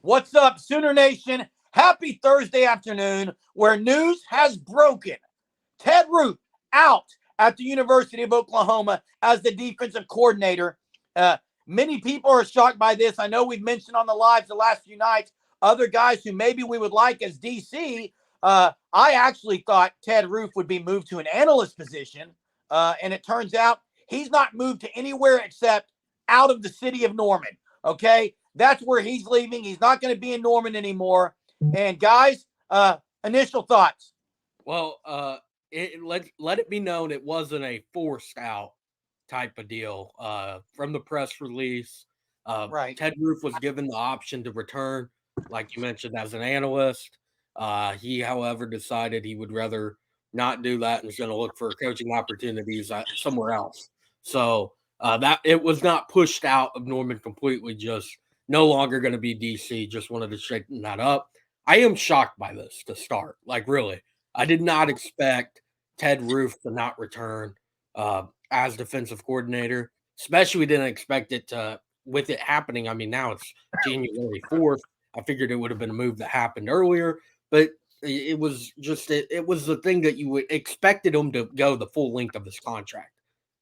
What's up, Sooner Nation? Happy Thursday afternoon, where news has broken. Ted Roof out at the University of Oklahoma as the defensive coordinator. Uh, Many people are shocked by this. I know we've mentioned on the lives the last few nights other guys who maybe we would like as DC. I actually thought Ted Roof would be moved to an analyst position, and it turns out he's not moved to anywhere except out of the city of Norman. Okay, that's where he's leaving. He's not going to be in Norman anymore. And guys, initial thoughts. Well, let it be known it wasn't a forced out type of deal. From the press release, Right. Ted Roof was given the option to return, like you mentioned, as an analyst. He, however, decided he would rather not do that and is going to look for coaching opportunities somewhere else. So that it was not pushed out of Norman completely. Just no longer going to be DC. Just wanted to straighten that up. I am shocked by this to start. Like really, I did not expect Ted Roof to not return as defensive coordinator. Especially didn't expect it to with it happening. I mean, now it's January 4th. I figured it would have been a move that happened earlier, but it was just it was the thing that you would expected him to go the full length of his contract.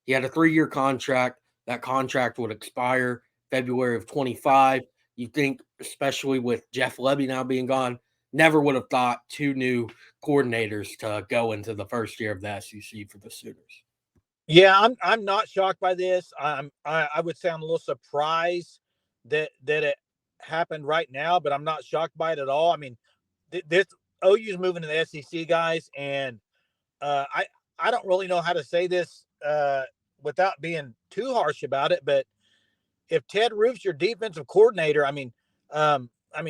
He had a 3-year contract. That contract would expire February of 25. You think, especially with Jeff Lebby now being gone, never would have thought two new coordinators to go into the first year of the SEC for the Sooners. Yeah, I'm not shocked by this. I would say I'm a little surprised that it happened right now, but I'm not shocked by it at all. I mean, this OU's moving to the SEC, guys, and uh, I I don't really know how to say this without being too harsh about it, but if Ted Roof's your defensive coordinator,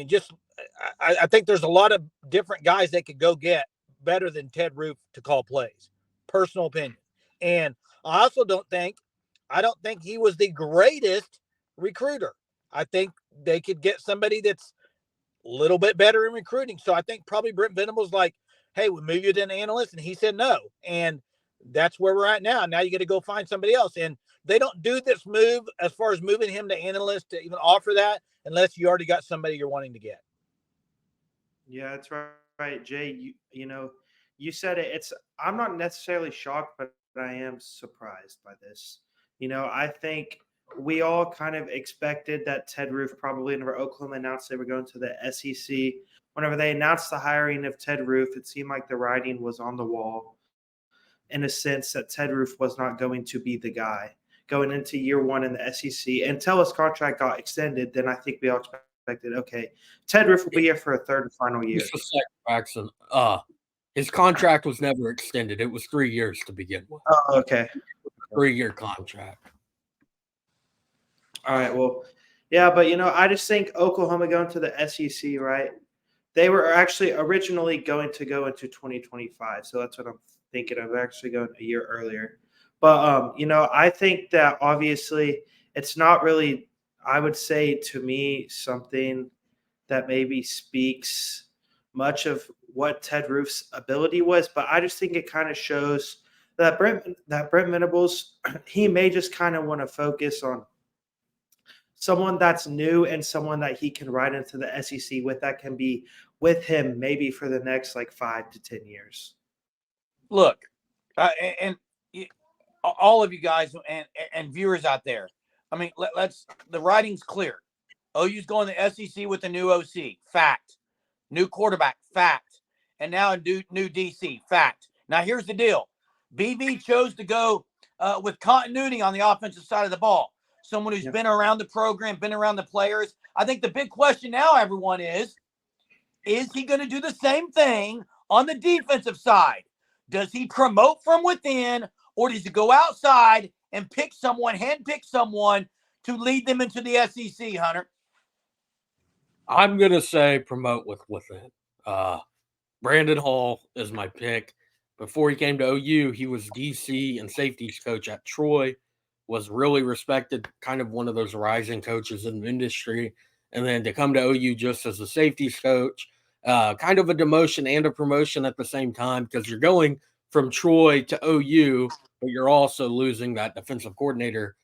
just I think there's a lot of different guys they could go get better than Ted Roof to call plays. Personal opinion, and I also I don't think he was the greatest recruiter. I think they could get somebody that's a little bit better in recruiting. So I think probably Brent Venables like, hey, we move you to an analyst, and he said no, and that's where we're at now. Now you got to go find somebody else, and they don't do this move as far as moving him to analyst to even offer that unless you already got somebody you're wanting to get. Yeah, that's right, Jay. You said it. I'm not necessarily shocked, but I am surprised by this. I think we all kind of expected that Ted Roof probably whenever Oklahoma announced they were going to the SEC. Whenever they announced the hiring of Ted Roof, it seemed like the writing was on the wall in a sense that Ted Roof was not going to be the guy going into year one in the SEC. Until his contract got extended, then I think we all expected, okay, Ted Roof will be here for a third and final year. Just a second, Jackson. His contract was never extended. It was 3 years to begin with. Oh, okay. 3-year contract. All right. Well, yeah, but I just think Oklahoma going to the SEC, right? They were actually originally going to go into 2025, so that's what I'm thinking of. Actually, going a year earlier, but I think that obviously it's not really. I would say to me something that maybe speaks much of what Ted Roof's ability was, but I just think it kind of shows that Brent Venables he may just kind of want to focus on someone that's new and someone that he can ride into the SEC with that can be with him maybe for the next like 5 to 10 years. Look, and all of you guys and viewers out there. I mean, let's the writing's clear. OU's going to SEC with a new OC. Fact. New quarterback. Fact. And now a new DC. Fact. Now here's the deal. BV chose to go with continuity on the offensive side of the ball. Someone who's been around the program, been around the players. I think the big question now, everyone, is he going to do the same thing on the defensive side? Does he promote from within, or does he go outside and handpick someone to lead them into the SEC, Hunter? I'm going to say promote within. Brandon Hall is my pick. Before he came to OU, he was DC and safeties coach at Troy, was really respected, kind of one of those rising coaches in the industry. And then to come to OU just as a safeties coach, kind of a demotion and a promotion at the same time because you're going from Troy to OU, but you're also losing that defensive coordinator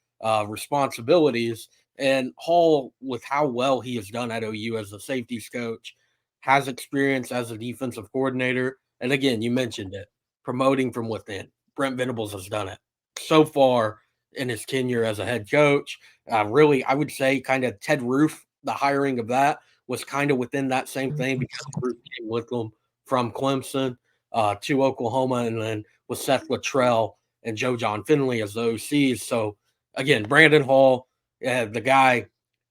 responsibilities. And Hall, with how well he has done at OU as a safeties coach, has experience as a defensive coordinator. And again, you mentioned it, promoting from within. Brent Venables has done it so far in his tenure as a head coach. Really, I would say kind of Ted Roof, the hiring of that was kind of within that same thing because Roof came with them from Clemson to Oklahoma, and then with Seth Luttrell and Joe John Finley as the OCs. So again, Brandon Hall, the guy,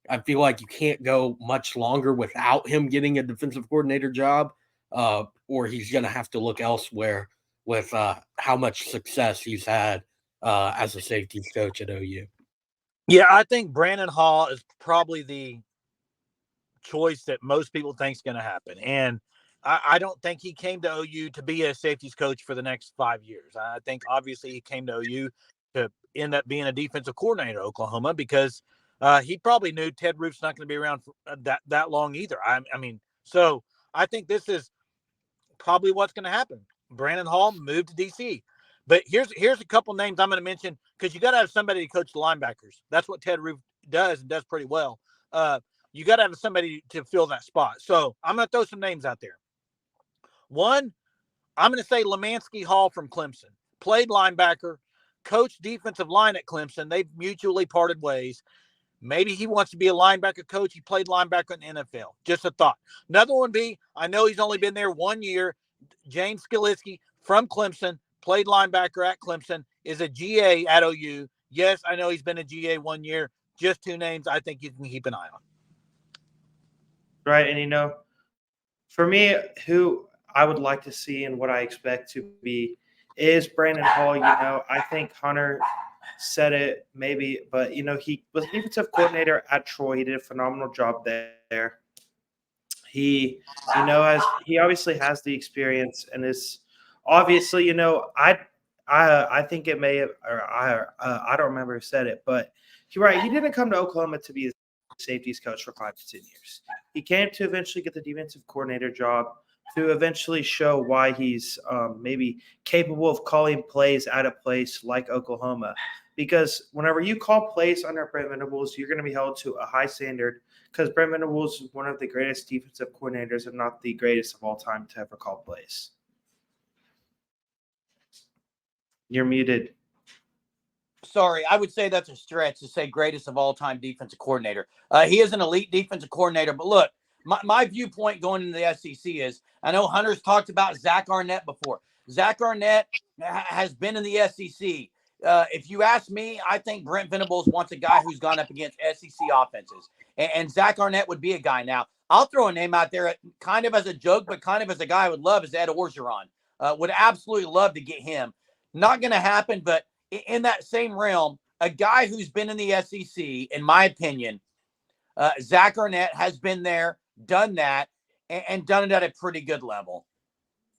I feel like you can't go much longer without him getting a defensive coordinator job, or he's going to have to look elsewhere with how much success he's had as a safeties coach at OU. Yeah, I think Brandon Hall is probably the choice that most people think is going to happen. And I don't think he came to OU to be a safeties coach for the next 5 years. I think obviously he came to OU to end up being a defensive coordinator at Oklahoma because he probably knew Ted Roof's not going to be around for that long either. I mean, so I think this is probably what's going to happen. Brandon Hall moved to DC. But here's a couple names I'm going to mention because you got to have somebody to coach the linebackers. That's what Ted Roof does and does pretty well. You got to have somebody to fill that spot. So I'm going to throw some names out there. One, I'm going to say Lemansky Hall from Clemson. Played linebacker, coached defensive line at Clemson. They've mutually parted ways. Maybe he wants to be a linebacker coach. He played linebacker in the NFL. Just a thought. Another one be, I know he's only been there 1 year. James Skaliski from Clemson, played linebacker at Clemson, is a GA at OU. Yes, I know he's been a GA 1 year. Just two names I think you can keep an eye on. Right. And, for me, who I would like to see and what I expect to be is Brandon Hall. I think Hunter said it maybe, but, he was defensive coordinator at Troy. He did a phenomenal job there. He, he obviously has the experience and is obviously, I think it may have, or I don't remember who said it, but he didn't come to Oklahoma to be a safeties coach for 5 to 10 years. He came to eventually get the defensive coordinator job to eventually show why he's maybe capable of calling plays at a place like Oklahoma. Because whenever you call plays under Brent Venables, you're going to be held to a high standard because Brent Venables is one of the greatest defensive coordinators, if not the greatest of all time, to ever call plays. You're muted. Sorry, I would say that's a stretch to say greatest of all time defensive coordinator. He is an elite defensive coordinator, but look, my viewpoint going into the SEC is, I know Hunter's talked about Zach Arnett before. Zach Arnett has been in the SEC. If you ask me, I think Brent Venables wants a guy who's gone up against SEC offenses, and Zach Arnett would be a guy. Now, I'll throw a name out there kind of as a joke, but kind of as a guy I would love is Ed Orgeron. Would absolutely love to get him. Not going to happen, but in that same realm, a guy who's been in the SEC, in my opinion, Zach Arnett has been there, done that, and done it at a pretty good level.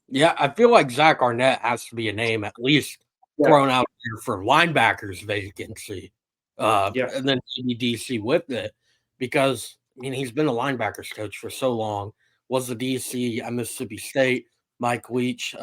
Yeah, I feel like Zach Arnett has to be a name at least thrown out there for linebackers vacancy. And then maybe DC with it because, he's been a linebackers coach for so long, was the DC at Mississippi State. Mike Leach,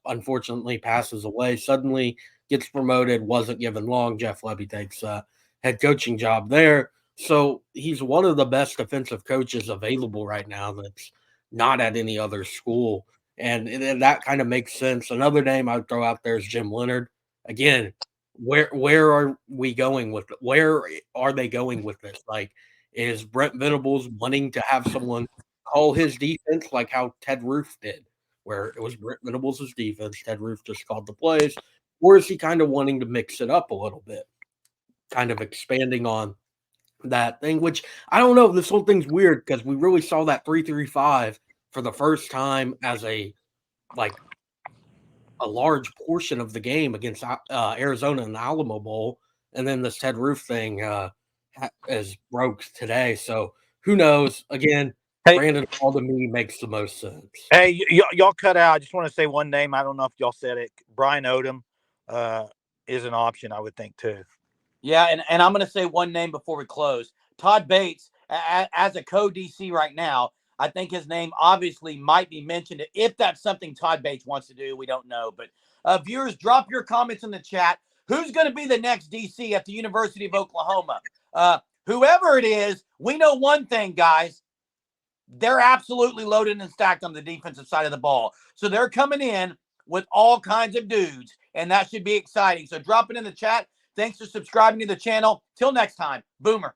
unfortunately, passes away. Suddenly gets promoted, wasn't given long. Jeff Lebby takes a head coaching job there. So he's one of the best defensive coaches available right now that's not at any other school. And that kind of makes sense. Another name I would throw out there is Jim Leonhard. Again, where are we going with it? Where are they going with this? Like, is Brent Venables wanting to have someone call his defense like how Ted Roof did, where it was Brent Venables' defense, Ted Roof just called the plays? Or is he kind of wanting to mix it up a little bit, kind of expanding on that thing, which I don't know. This whole thing's weird because we really saw that 3-3-5 for the first time as a large portion of the game against Arizona in the Alamo Bowl. And then this Ted Roof thing is broke today. So who knows? Again, Brandon Hall to me makes the most sense. Hey, y'all cut out. I just want to say one name. I don't know if y'all said it. Brian Odom is an option, I would think, too. Yeah, and I'm going to say one name before we close. Todd Bates, as a co-DC right now, I think his name obviously might be mentioned. If that's something Todd Bates wants to do, we don't know. But viewers, drop your comments in the chat. Who's going to be the next DC at the University of Oklahoma? whoever it is, we know one thing, guys. They're absolutely loaded and stacked on the defensive side of the ball. So they're coming in with all kinds of dudes, and that should be exciting. So drop it in the chat. Thanks for subscribing to the channel. Till next time, Boomer.